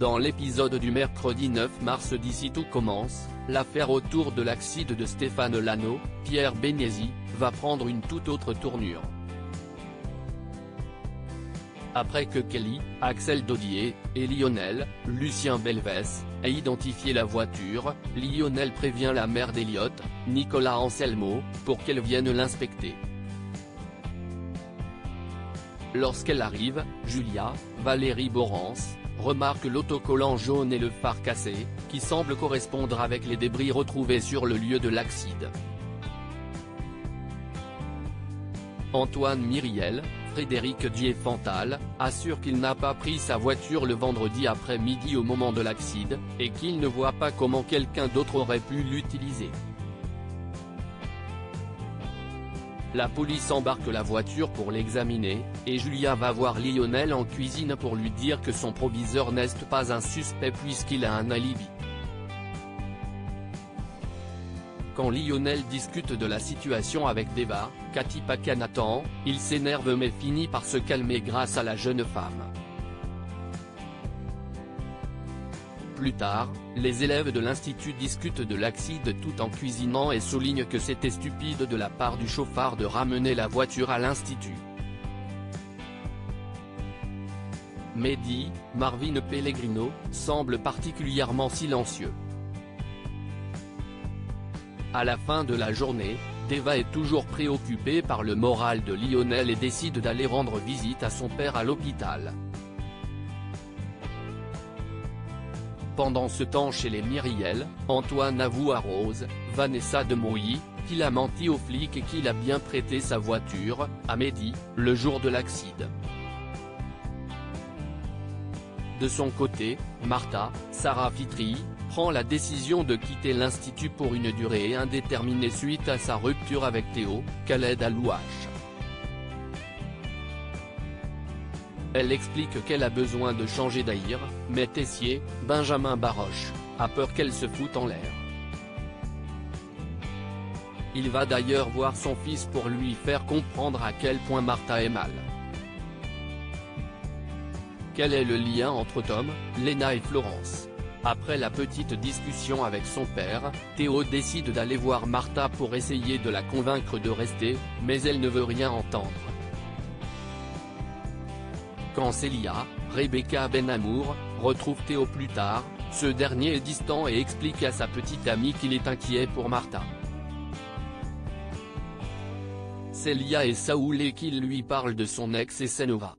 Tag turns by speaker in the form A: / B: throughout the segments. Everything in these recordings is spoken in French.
A: Dans l'épisode du mercredi 9 mars d'Ici tout commence, l'affaire autour de l'accident de Stéphane Lano, Pierre Bénizy, va prendre une toute autre tournure. Après que Kelly, Axel Dodier, et Lionel, Lucien Belvès, aient identifié la voiture, Lionel prévient la mère d'Elliot, Nicolas Anselmo, pour qu'elle vienne l'inspecter. Lorsqu'elle arrive, Julia, Valérie Borrance, remarque l'autocollant jaune et le phare cassé, qui semble correspondre avec les débris retrouvés sur le lieu de l'accident. Antoine Myriel, Frédéric Dier-Fantal, assure qu'il n'a pas pris sa voiture le vendredi après-midi au moment de l'accident, et qu'il ne voit pas comment quelqu'un d'autre aurait pu l'utiliser. La police embarque la voiture pour l'examiner, et Julia va voir Lionel en cuisine pour lui dire que son proviseur n'est pas un suspect puisqu'il a un alibi. Quand Lionel discute de la situation avec Deva, Cathy Paquin-Nathan, il s'énerve mais finit par se calmer grâce à la jeune femme. Plus tard, les élèves de l'institut discutent de l'accident tout en cuisinant et soulignent que c'était stupide de la part du chauffard de ramener la voiture à l'institut. Mehdi, Marvin Pellegrino, semble particulièrement silencieux. À la fin de la journée, Deva est toujours préoccupé par le moral de Lionel et décide d'aller rendre visite à son père à l'hôpital. Pendant ce temps chez les Myriel, Antoine avoue à Rose, Vanessa Demouy, qu'il a menti aux flics et qu'il a bien prêté sa voiture à Mehdi, le jour de l'accident. De son côté, Martha, Sarah Fitri, prend la décision de quitter l'institut pour une durée indéterminée suite à sa rupture avec Théo, Khaled Alouache. Elle explique qu'elle a besoin de changer d'air, mais Tessier, Benjamin Baroche, a peur qu'elle se foute en l'air. Il va d'ailleurs voir son fils pour lui faire comprendre à quel point Martha est mal. Quel est le lien entre Tom, Lena et Florence? Après la petite discussion avec son père, Théo décide d'aller voir Martha pour essayer de la convaincre de rester, mais elle ne veut rien entendre. Quand Célia, Rebecca Benamour, retrouve Théo plus tard, ce dernier est distant et explique à sa petite amie qu'il est inquiet pour Martha. Célia est saoulée qu'il lui parle de son ex et Senova.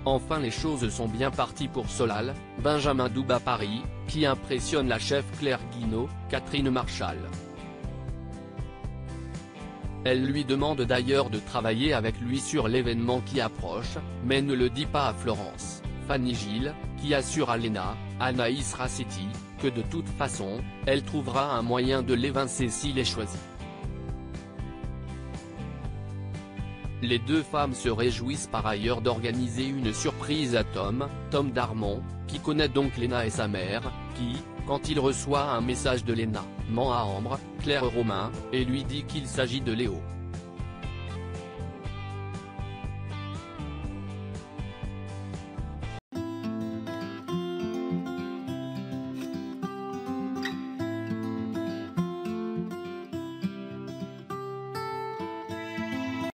A: Enfin les choses sont bien parties pour Solal, Benjamin Douba Paris, qui impressionne la chef Claire Guinaud, Catherine Marchal. Elle lui demande d'ailleurs de travailler avec lui sur l'événement qui approche, mais ne le dit pas à Florence, Fanny Gilles, qui assure à Lena, Anaïs Rassetti, que de toute façon, elle trouvera un moyen de l'évincer s'il est choisi. Les deux femmes se réjouissent par ailleurs d'organiser une surprise à Tom Darmon, qui connaît donc Lena et sa mère, qui, quand il reçoit un message de Lena, ment à Ambre, Claire Romain, et lui dit qu'il s'agit de Léo.